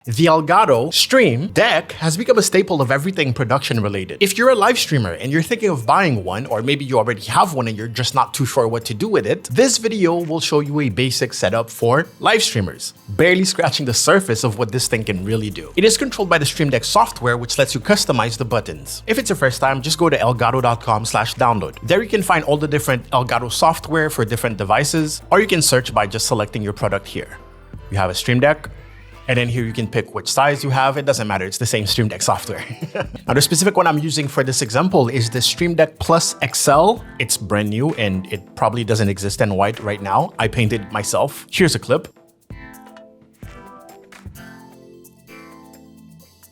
The Elgato Stream Deck has become a staple of everything production related. If you're a live streamer and you're thinking of buying one, or maybe you already have one and you're just not too sure what to do with it, this video will show you a basic setup for live streamers, barely scratching the surface of what this thing can really do. It is controlled by the Stream Deck software, which lets you customize the buttons. If it's your first time, just go to elgato.com/download. There you can find all the different Elgato software for different devices, or you can search by just selecting your product here. You have a Stream Deck, and then here you can pick which size you have. It doesn't matter, it's the same Stream Deck software. Now the specific one I'm using for this example is the Stream Deck Plus XL. It's brand new and it probably doesn't exist in white right now. I painted it myself. Here's a clip.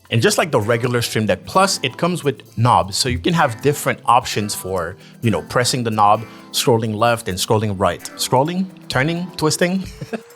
And just like the regular Stream Deck Plus, it comes with knobs. So you can have different options for, pressing the knob, scrolling left and scrolling right. Scrolling, turning, twisting,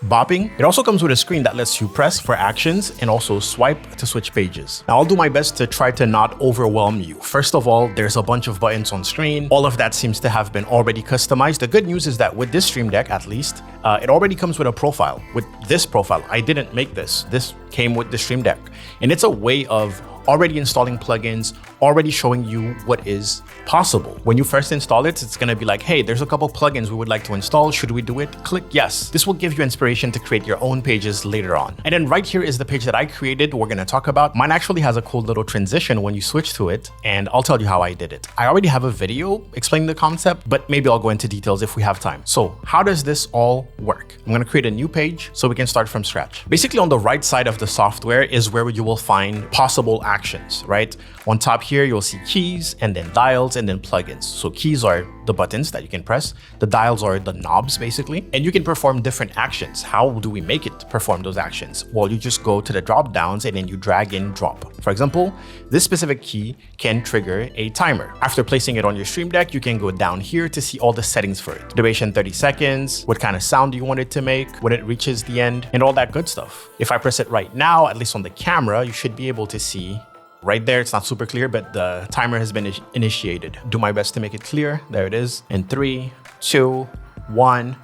bopping. It also comes with a screen that lets you press for actions and also swipe to switch pages. Now I'll do my best to try to not overwhelm you. First of all, there's a bunch of buttons on screen. All of that seems to have been already customized. The good news is that with this Stream Deck, at least, it already comes with a profile. With this profile, I didn't make this. This came with the Stream Deck. And it's a way of already installing plugins, already showing you what is possible. When you first install it, it's gonna be like, hey, there's a couple plugins we would like to install. Should we do it? Click yes. This will give you inspiration to create your own pages later on. And then right here is the page that I created, we're gonna talk about. Mine actually has a cool little transition when you switch to it, and I'll tell you how I did it. I already have a video explaining the concept, but maybe I'll go into details if we have time. So how does this all work? I'm gonna create a new page so we can start from scratch. Basically on the right side of the software is where you will find possible actions, right? On top here, you'll see keys and then dials and then plugins. So keys are the buttons that you can press. The dials are the knobs basically, and you can perform different actions. How do we make it perform those actions? Well, you just go to the drop downs and then you drag and drop. For example, this specific key can trigger a timer. After placing it on your Stream Deck, you can go down here to see all the settings for it. Duration 30 seconds, what kind of sound do you want it to make when it reaches the end, and all that good stuff. If I press it right now, at least on the camera, you should be able to see right there. It's not super clear, but the timer has been initiated. Do my best to make it clear. There it is. In 3, 2, 1.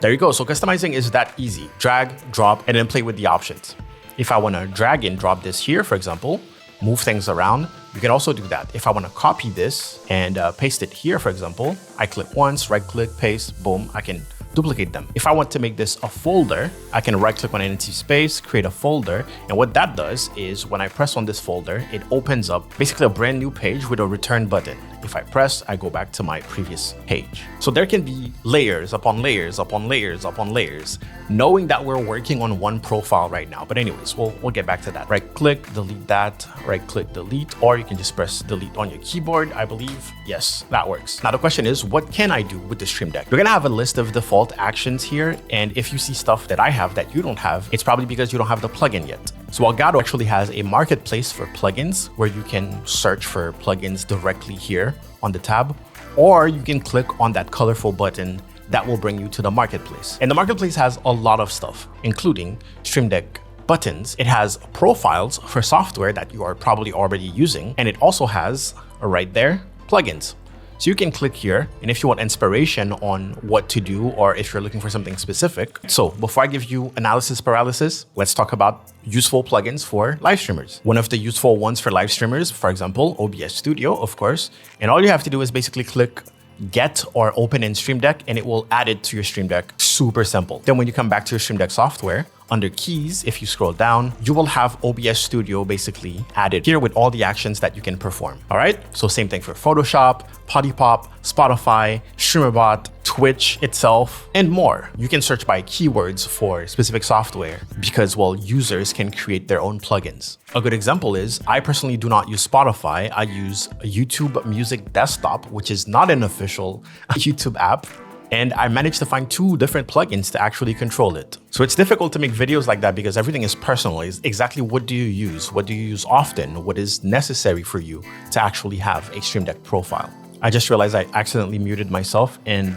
There you go. So customizing is that easy. Drag, drop, and then play with the options. If I want to drag and drop this here, for example, move things around, you can also do that. If I want to copy this and paste it here, for example, I click once, right click, paste, boom, I can duplicate them. If I want to make this a folder, I can right click on an empty space, create a folder. And what that does is when I press on this folder, it opens up basically a brand new page with a return button. If I press, I go back to my previous page. So there can be layers upon layers upon layers upon layers, knowing that we're working on one profile right now. But anyways, we'll get back to that. Right click, delete that, right click, delete, or you can just press delete on your keyboard, I believe. Yes, that works. Now the question is, what can I do with the Stream Deck? You're gonna have a list of default actions here, and if you see stuff that I have that you don't have, it's probably because you don't have the plugin yet. So Elgato actually has a marketplace for plugins where you can search for plugins directly here on the tab, or you can click on that colorful button that will bring you to the marketplace. And the marketplace has a lot of stuff, including Stream Deck buttons. It has profiles for software that you are probably already using, and it also has, right there, plugins. So you can click here, and if you want inspiration on what to do, or if you're looking for something specific. So before I give you analysis paralysis, let's talk about useful plugins for live streamers. One of the useful ones for live streamers, for example, OBS Studio, of course. And all you have to do is basically click get or open in Stream Deck, and it will add it to your Stream Deck. Super simple. Then when you come back to your Stream Deck software, under keys, if you scroll down, you will have OBS Studio basically added here with all the actions that you can perform. All right. So same thing for Photoshop, PottyPop, Spotify, StreamerBot, Twitch itself, and more. You can search by keywords for specific software because, well, users can create their own plugins. A good example is I personally do not use Spotify. I use a YouTube Music Desktop, which is not an official YouTube app. And I managed to find 2 different plugins to actually control it. So it's difficult to make videos like that because everything is personalized. Exactly what do you use? What do you use often? What is necessary for you to actually have a Stream Deck profile? I just realized I accidentally muted myself and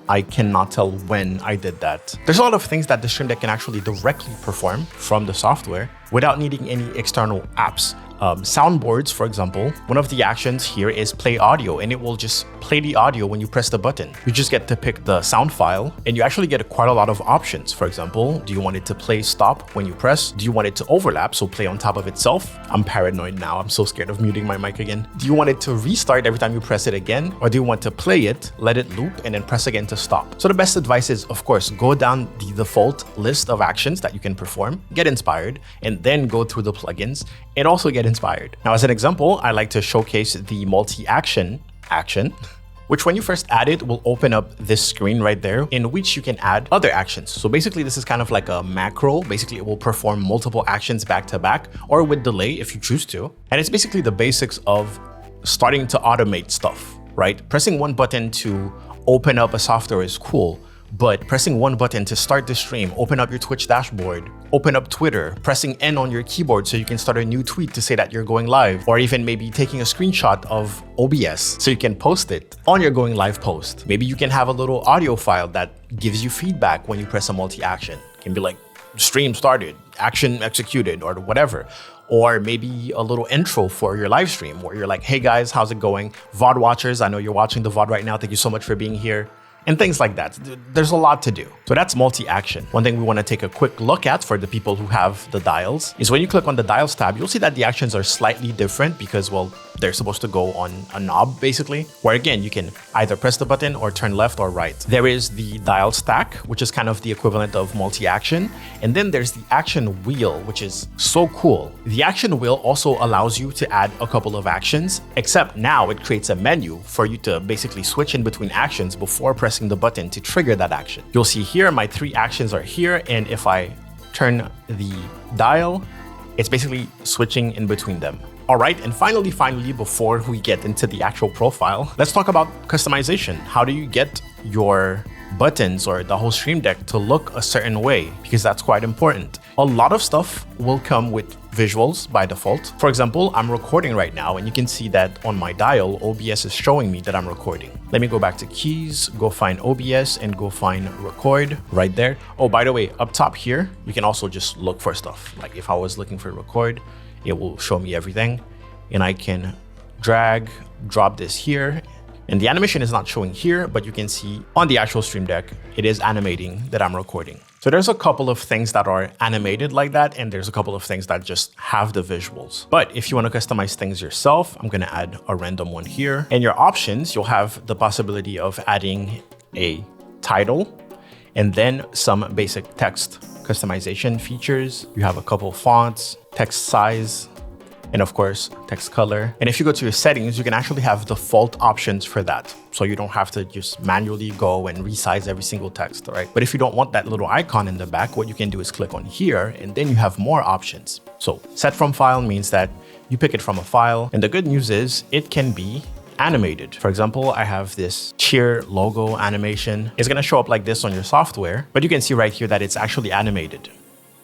I cannot tell when I did that. There's a lot of things that the Stream Deck can actually directly perform from the software without needing any external apps. soundboards, for example, one of the actions here is play audio, and it will just play the audio when you press the button. You just get to pick the sound file, and you actually get quite a lot of options. For example, do you want it to play stop when you press? Do you want it to overlap, so play on top of itself? I'm paranoid now. I'm so scared of muting my mic again. Do you want it to restart every time you press it again? Or do you want to play it, let it loop, and then press again to stop? So the best advice is, of course, go down the default list of actions that you can perform, get inspired, and then go through the plugins and also get inspired. Now, as an example, I like to showcase the multi-action action, which when you first add it will open up this screen right there in which you can add other actions. So basically this is kind of like a macro. Basically it will perform multiple actions back to back or with delay if you choose to. And it's basically the basics of starting to automate stuff, right? Pressing one button to open up a software is cool, but pressing one button to start the stream, open up your Twitch dashboard, open up Twitter, pressing N on your keyboard so you can start a new tweet to say that you're going live, or even maybe taking a screenshot of OBS so you can post it on your going live post. Maybe you can have a little audio file that gives you feedback when you press a multi-action. It can be like, stream started, action executed, or whatever. Or maybe a little intro for your live stream where you're like, hey guys, how's it going? VOD watchers, I know you're watching the VOD right now. Thank you so much for being here. And things like that. There's a lot to do. So that's multi-action. One thing we want to take a quick look at for the people who have the dials is when you click on the dials tab, you'll see that the actions are slightly different because, well, they're supposed to go on a knob basically, where again, you can either press the button or turn left or right. There is the dial stack, which is kind of the equivalent of multi-action. And then there's the action wheel, which is so cool. The action wheel also allows you to add a couple of actions, except now it creates a menu for you to basically switch in between actions before pressing the button to trigger that action. You'll see here, my 3 actions are here. And if I turn the dial, it's basically switching in between them. All right, and finally, before we get into the actual profile, let's talk about customization. How do you get your buttons or the whole Stream Deck to look a certain way? Because that's quite important. A lot of stuff will come with visuals by default. For example, I'm recording right now and you can see that on my dial, OBS is showing me that I'm recording. Let me go back to keys, go find OBS and go find record right there. Oh, by the way, up top here, you can also just look for stuff. Like if I was looking for record, it will show me everything and I can drag, drop this here. And the animation is not showing here, but you can see on the actual Stream Deck, it is animating that I'm recording. So there's a couple of things that are animated like that, and there's a couple of things that just have the visuals. But if you want to customize things yourself, I'm going to add a random one here. In your options, you'll have the possibility of adding a title and then some basic text customization features. You have a couple fonts, text size, and of course, text color. And if you go to your settings, you can actually have default options for that. So you don't have to just manually go and resize every single text, right? But if you don't want that little icon in the back, what you can do is click on here and then you have more options. So set from file means that you pick it from a file. And the good news is it can be animated. For example, I have this cheer logo animation. It's gonna show up like this on your software, but you can see right here that it's actually animated.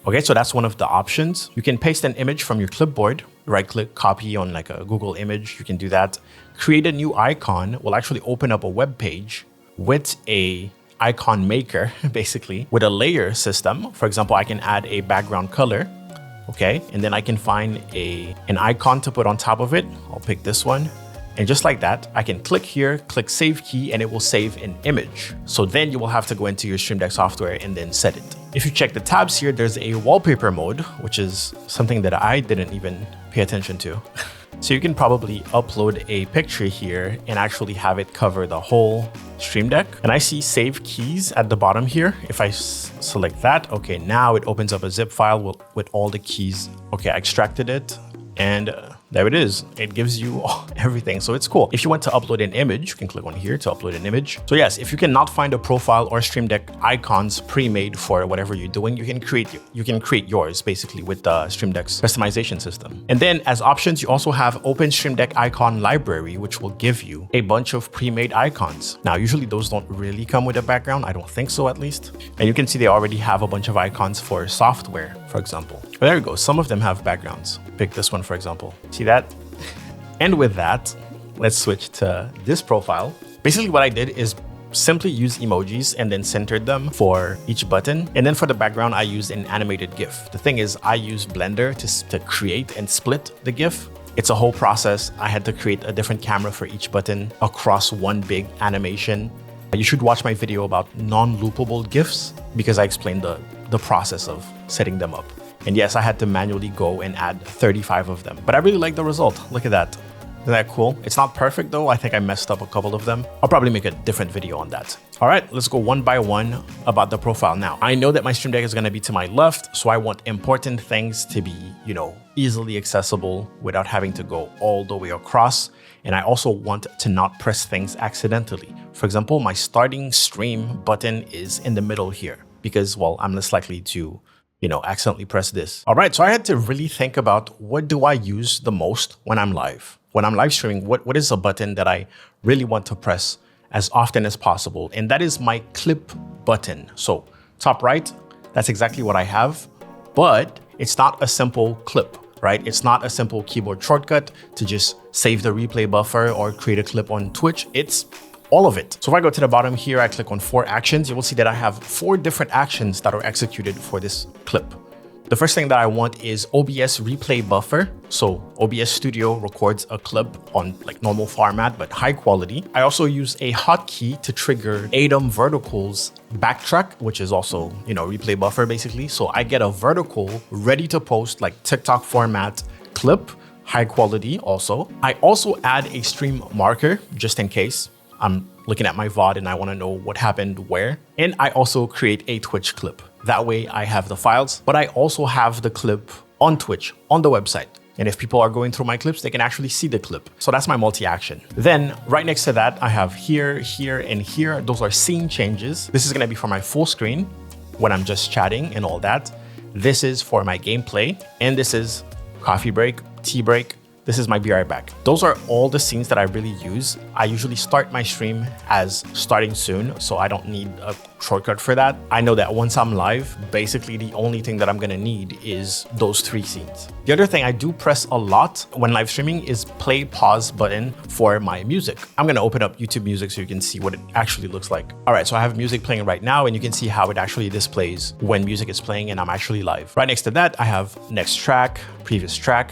Okay, so that's one of the options. You can paste an image from your clipboard, right click, copy on like a Google image. You can do that. Create a new icon will actually open up a web page with a icon maker, basically with a layer system. For example, I can add a background color. Okay, and then I can find an icon to put on top of it. I'll pick this one. And just like that, I can click here, click save key, and it will save an image. So then you will have to go into your Stream Deck software and then set it. If you check the tabs here, there's a wallpaper mode, which is something that I didn't even pay attention to. So you can probably upload a picture here and actually have it cover the whole Stream Deck. And I see save keys at the bottom here. If I select that, okay, now it opens up a zip file with all the keys. Okay, I extracted it and there it is. It gives you everything. So it's cool. If you want to upload an image, you can click on here to upload an image. So yes, if you cannot find a profile or Stream Deck icons pre-made for whatever you're doing, you can create yours basically with the Stream Deck's customization system. And then as options, you also have Open Stream Deck Icon Library, which will give you a bunch of pre-made icons. Now, usually those don't really come with a background. I don't think so, at least. And you can see they already have a bunch of icons for software, for example. But there you go. Some of them have backgrounds. Pick this one, for example. See that? And with that, let's switch to this profile. Basically what I did is simply used emojis and then centered them for each button. And then for the background, I used an animated GIF. The thing is, I use Blender to create and split the GIF. It's a whole process. I had to create a different camera for each button across one big animation. You should watch my video about non-loopable GIFs because I explained the process of setting them up. And yes, I had to manually go and add 35 of them, but I really like the result. Look at that. Isn't that cool? It's not perfect though. I think I messed up a couple of them. I'll probably make a different video on that. All right, let's go one by one about the profile now. I know that my stream deck is gonna be to my left, so I want important things to be, easily accessible without having to go all the way across. And I also want to not press things accidentally. For example, my starting stream button is in the middle here because, well, I'm less likely to accidentally press this. All right, so I had to really think about what do I use the most when I'm live? When I'm live streaming, what is a button that I really want to press as often as possible? And that is my clip button. So top right, that's exactly what I have, but it's not a simple clip, right? It's not a simple keyboard shortcut to just save the replay buffer or create a clip on Twitch. It's all of it. So if I go to the bottom here, I click on 4 actions, you will see that I have 4 different actions that are executed for this clip. The first thing that I want is OBS replay buffer. So OBS Studio records a clip on like normal format, but high quality. I also use a hotkey to trigger Atom Vertical's backtrack, which is also, replay buffer basically. So I get a vertical ready to post like TikTok format clip, high quality also. I also add a stream marker just in case I'm looking at my VOD and I want to know what happened where. And I also create a Twitch clip. That way I have the files, but I also have the clip on Twitch, on the website. And if people are going through my clips, they can actually see the clip. So that's my multi-action. Then right next to that, I have here, here, and here. Those are scene changes. This is going to be for my full screen when I'm just chatting and all that. This is for my gameplay. And this is coffee break, tea break. This is my be right back. Those are all the scenes that I really use. I usually start my stream as starting soon, so I don't need a shortcut for that. I know that once I'm live, basically the only thing that I'm gonna need is those 3 scenes. The other thing I do press a lot when live streaming is play pause button for my music. I'm gonna open up YouTube Music so you can see what it actually looks like. All right, so I have music playing right now and you can see how it actually displays when music is playing and I'm actually live. Right next to that, I have next track, previous track.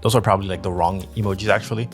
Those are probably like the wrong emojis actually.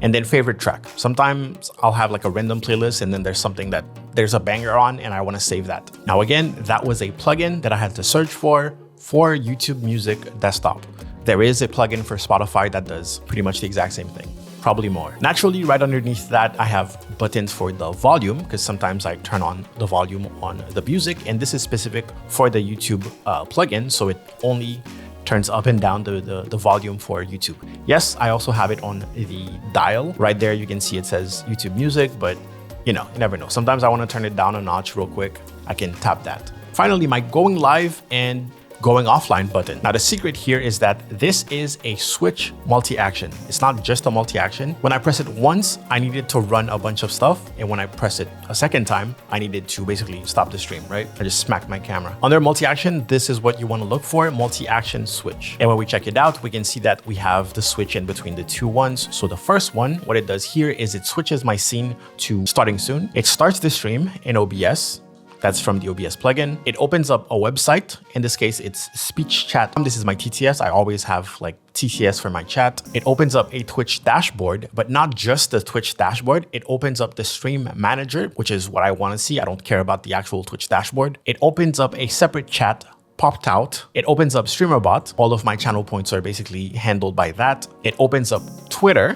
And then favorite track. Sometimes I'll have like a random playlist and then there's something that there's a banger on and I want to save that. Now again, that was a plugin that I had to search for YouTube Music Desktop. There is a plugin for Spotify that does pretty much the exact same thing, probably more. Naturally, right underneath that, I have buttons for the volume because sometimes I turn on the volume on the music and this is specific for the YouTube plugin. So it only turns up and down the volume for YouTube. Yes, I also have it on the dial. Right there, you can see it says YouTube Music, but you never know. Sometimes I want to turn it down a notch real quick. I can tap that. Finally, my going live and going offline button. Now the secret here is that this is a switch multi-action. It's not just a multi-action. When I press it once, I needed to run a bunch of stuff. And when I press it a second time, I needed to basically stop the stream, right? I just smacked my camera. Under multi-action, this is what you want to look for, multi-action switch. And when we check it out, we can see that we have the switch in between the 2 ones. So the first one, what it does here is it switches my scene to starting soon. It starts the stream in OBS. That's from the OBS plugin. It opens up a website. In this case, it's speech chat. This is my TTS. I always have like TTS for my chat. It opens up a Twitch dashboard, but not just the Twitch dashboard. It opens up the stream manager, which is what I want to see. I don't care about the actual Twitch dashboard. It opens up a separate chat popped out. It opens up StreamerBot. All of my channel points are basically handled by that. It opens up Twitter.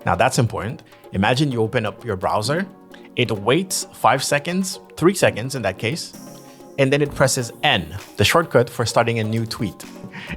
Now that's important. Imagine you open up your browser. It waits 5 seconds, 3 seconds in that case, and then it presses N, the shortcut for starting a new tweet.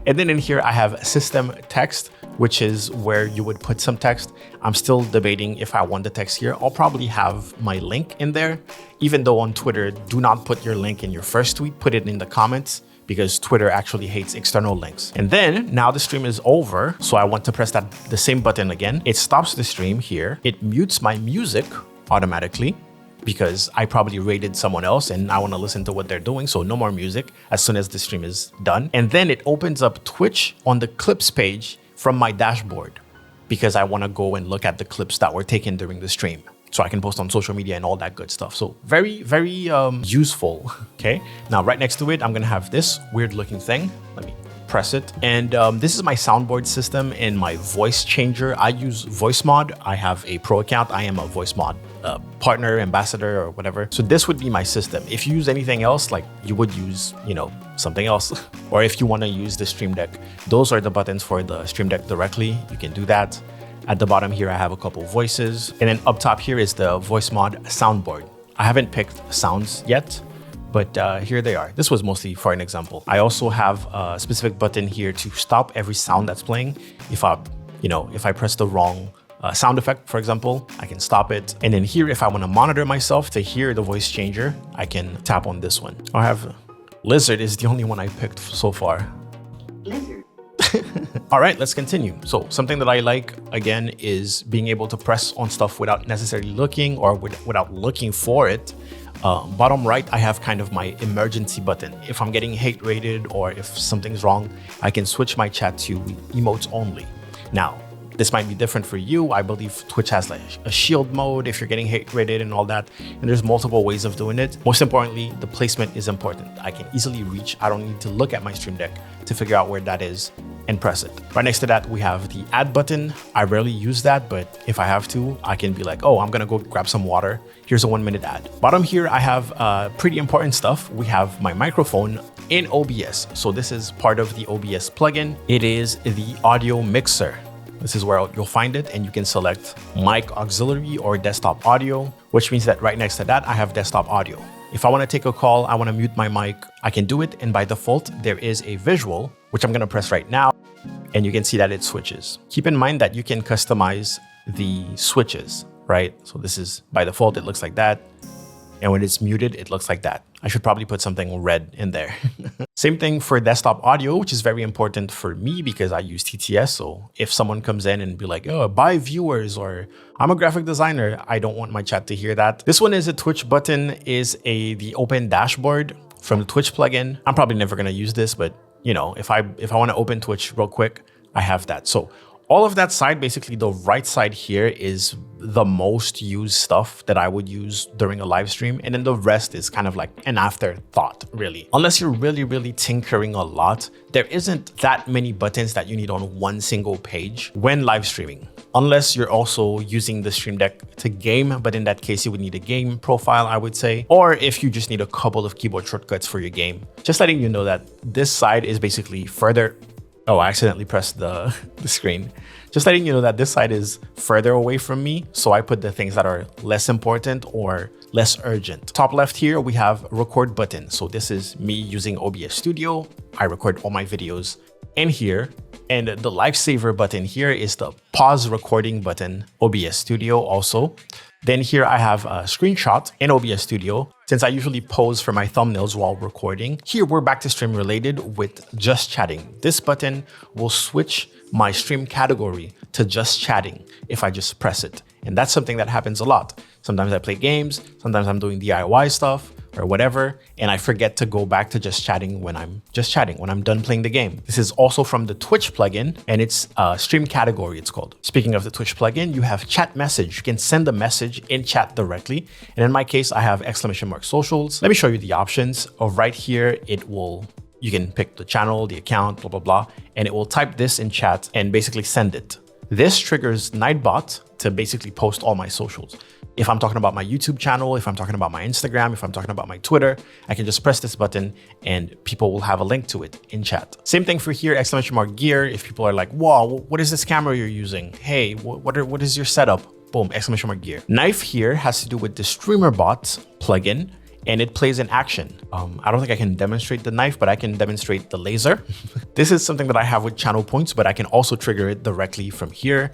And then in here, I have system text, which is where you would put some text. I'm still debating if I want the text here. I'll probably have my link in there, even though on Twitter, do not put your link in your first tweet, put it in the comments because Twitter actually hates external links. And then now the stream is over. So I want to press the same button again. It stops the stream here. It mutes my music automatically because I probably rated someone else and I want to listen to what they're doing. So no more music as soon as the stream is done. And then it opens up Twitch on the clips page from my dashboard because I want to go and look at the clips that were taken during the stream. so I can post on social media and all that good stuff. So very, very useful. Okay. Now, right next to it, I'm going to have this weird looking thing. Let me press it. And this is my soundboard system and my voice changer. I use VoiceMod. I have a pro account. I am a VoiceMod partner, ambassador, or whatever. So this would be my system. If you use anything else, like you would use, you know, something else, or if you want to use the Stream Deck, those are the buttons for the Stream Deck directly. You can do that. At the bottom here, I have a couple voices. And then up top here is the VoiceMod soundboard. I haven't picked sounds yet, but here they are. This was mostly for an example. I also have a specific button here to stop every sound that's playing. If I press the wrong sound effect, for example, I can stop it. And then here, if I want to monitor myself to hear the voice changer, I can tap on this one. I have Lizard is the only one I picked so far. Lizard. All right, let's continue. So something that I like, again, is being able to press on stuff without necessarily looking or without looking for it. Bottom right, I have kind of my emergency button. If I'm getting hate rated or if something's wrong, I can switch my chat to emotes only. Now, this might be different for you. I believe Twitch has like a shield mode if you're getting hate rated and all that. And there's multiple ways of doing it. Most importantly, the placement is important. I can easily reach. I don't need to look at my Stream Deck to figure out where that is and press it. Right next to that, we have the add button. I rarely use that, but if I have to, I can be like, oh, I'm gonna go grab some water. Here's a 1-minute ad. Bottom here, I have pretty important stuff. We have my microphone in OBS. So this is part of the OBS plugin. It is the audio mixer. This is where you'll find it, and you can select mic auxiliary or desktop audio, which means that right next to that, I have desktop audio. If I want to take a call, I want to mute my mic, I can do it. And by default, there is a visual, which I'm going to press right now. And you can see that it switches. Keep in mind that you can customize the switches, right? So this is by default, it looks like that. And when it's muted, it looks like that. I should probably put something red in there. Same thing for desktop audio, which is very important for me because I use TTS. So if someone comes in and be like, oh, buy viewers, or I'm a graphic designer, I don't want my chat to hear that. This one is a Twitch button, is the open dashboard from the Twitch plugin. I'm probably never gonna use this, but you know, if I want to open Twitch real quick, I have that. So all of that side, basically the right side here is the most used stuff that I would use during a live stream. And then the rest is kind of like an afterthought, really. Unless you're really, really tinkering a lot, there isn't that many buttons that you need on one single page when live streaming. Unless you're also using the Stream Deck to game, but in that case, you would need a game profile, I would say. Or if you just need a couple of keyboard shortcuts for your game. Just letting you know that this side is basically further. Oh, I accidentally pressed the screen. Just letting you know that this side is further away from me. So I put the things that are less important or less urgent. Top left here, we have record button. So this is me using OBS Studio. I record all my videos in here. And the lifesaver button here is the pause recording button, OBS Studio also. Then here I have a screenshot in OBS Studio. Since I usually pose for my thumbnails while recording, here we're back to stream related with just chatting. This button will switch my stream category to just chatting if I just press it. And that's something that happens a lot. Sometimes I play games, sometimes I'm doing DIY stuff or whatever, and I forget to go back to just chatting when I'm done playing the game. This is also from the Twitch plugin, and it's stream category, it's called. Speaking of the Twitch plugin, you have chat message. You can send a message in chat directly. And in my case, I have !socials. Let me show you the options. Right here, you can pick the channel, the account, blah, blah, blah, and it will type this in chat and basically send it. This triggers Nightbot to basically post all my socials. If I'm talking about my YouTube channel, if I'm talking about my Instagram, if I'm talking about my Twitter, I can just press this button and people will have a link to it in chat. Same thing for here, !gear. If people are like, wow, what is this camera you're using? Hey, what is your setup? Boom, !gear. Knife here has to do with the StreamerBot plugin, and it plays an action. I don't think I can demonstrate the knife, but I can demonstrate the laser. This is something that I have with channel points, but I can also trigger it directly from here.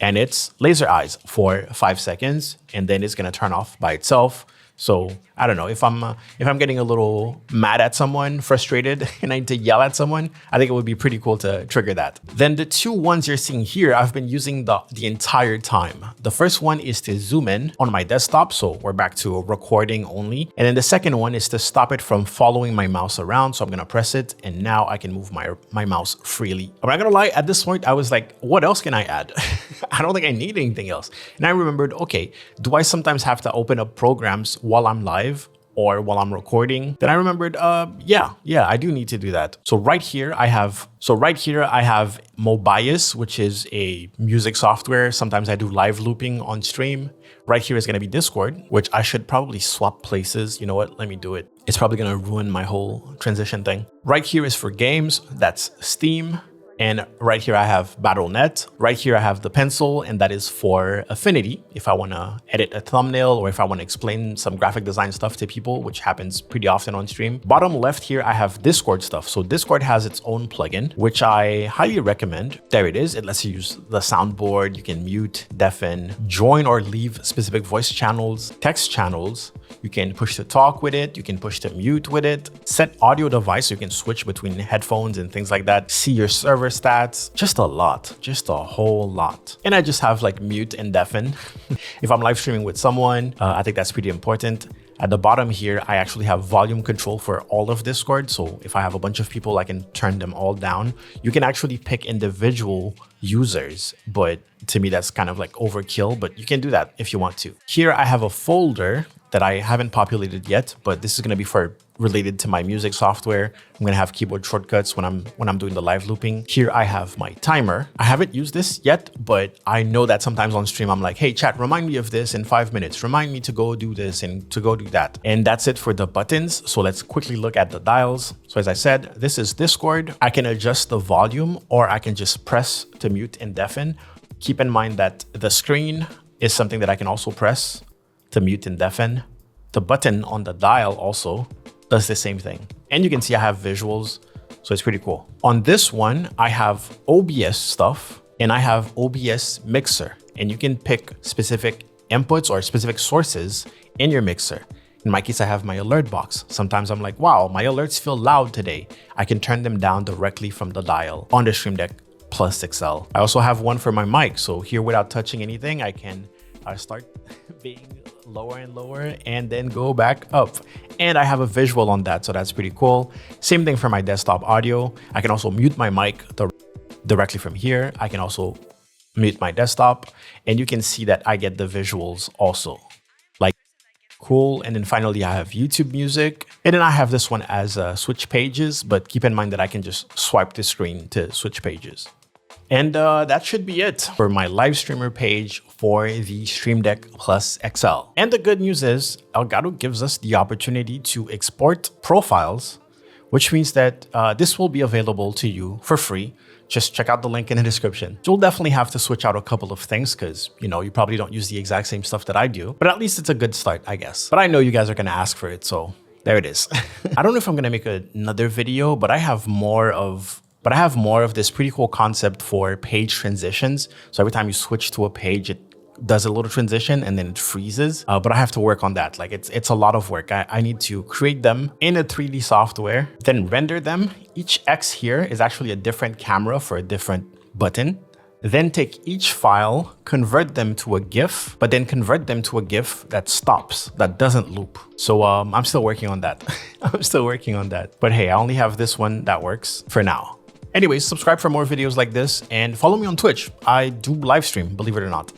And it's laser eyes for 5 seconds, and then it's gonna turn off by itself. So I don't know, if I'm getting a little mad at someone, frustrated, and I need to yell at someone, I think it would be pretty cool to trigger that. Then the two ones you're seeing here, I've been using the entire time. The first one is to zoom in on my desktop, so we're back to recording only. And then the second one is to stop it from following my mouse around. So I'm gonna press it, and now I can move my mouse freely. I'm not gonna lie, at this point, I was like, what else can I add? I don't think I need anything else. And I remembered, okay, do I sometimes have to open up programs while I'm live or while I'm recording? Then I remembered, yeah, I do need to do that. So right here I have Mobius, which is a music software. Sometimes I do live looping on stream. Right here is going to be Discord, which I should probably swap places. You know what? Let me do it. It's probably going to ruin my whole transition thing. Right here is for games. That's Steam. And right here I have Battle.net. Right here I have the pencil, and that is for Affinity. If I want to edit a thumbnail or if I want to explain some graphic design stuff to people, which happens pretty often on stream. Bottom left here, I have Discord stuff. So Discord has its own plugin, which I highly recommend. There it is. It lets you use the soundboard. You can mute, deafen, join or leave specific voice channels, text channels. You can push to talk with it. You can push to mute with it. Set audio device so you can switch between headphones and things like that. See your server stats. Just a lot, just a whole lot. And I just have like mute and deafen. If I'm live streaming with someone, I think that's pretty important. At the bottom here, I actually have volume control for all of Discord. So if I have a bunch of people, I can turn them all down. You can actually pick individual users, but to me, that's kind of like overkill, but you can do that if you want to. Here, I have a folder that I haven't populated yet, but this is going to be for related to my music software. I'm going to have keyboard shortcuts when I'm doing the live looping. Here I have my timer. I haven't used this yet, but I know that sometimes on stream I'm like, hey chat, remind me of this in 5 minutes. Remind me to go do this and to go do that. And that's it for the buttons. So let's quickly look at the dials. So as I said, this is Discord. I can adjust the volume or I can just press to mute and deafen. Keep in mind that the screen is something that I can also press to mute and deafen. The button on the dial also does the same thing. And you can see I have visuals, so it's pretty cool. On this one, I have OBS stuff and I have OBS mixer, and you can pick specific inputs or specific sources in your mixer. In my case, I have my alert box. Sometimes I'm like, wow, my alerts feel loud today. I can turn them down directly from the dial on the Stream Deck Plus XL. I also have one for my mic. So here, without touching anything, I can start being lower and lower and then go back up. And I have a visual on that, so that's pretty cool. Same thing for my desktop audio. I can also mute my mic directly from here. I can also mute my desktop, and you can see that I get the visuals also. Like, cool. And then finally, I have YouTube music. And then I have this one as switch pages, but keep in mind that I can just swipe the screen to switch pages. And that should be it for my live streamer page for the Stream Deck Plus XL. And the good news is Elgato gives us the opportunity to export profiles, which means that this will be available to you for free. Just check out the link in the description. You'll definitely have to switch out a couple of things because, you know, you probably don't use the exact same stuff that I do, but at least it's a good start, I guess. But I know you guys are going to ask for it, so there it is. I don't know if I'm going to make another video, but I have more of this pretty cool concept for page transitions. So every time you switch to a page, it does a little transition and then it freezes. But I have to work on that. Like it's a lot of work. I need to create them in a 3D software, then render them. Each X here is actually a different camera for a different button. Then take each file, convert them to a GIF, but then convert them to a GIF that stops, that doesn't loop. So I'm still working on that. I'm still working on that. But hey, I only have this one that works for now. Anyways, subscribe for more videos like this and follow me on Twitch. I do live stream, believe it or not.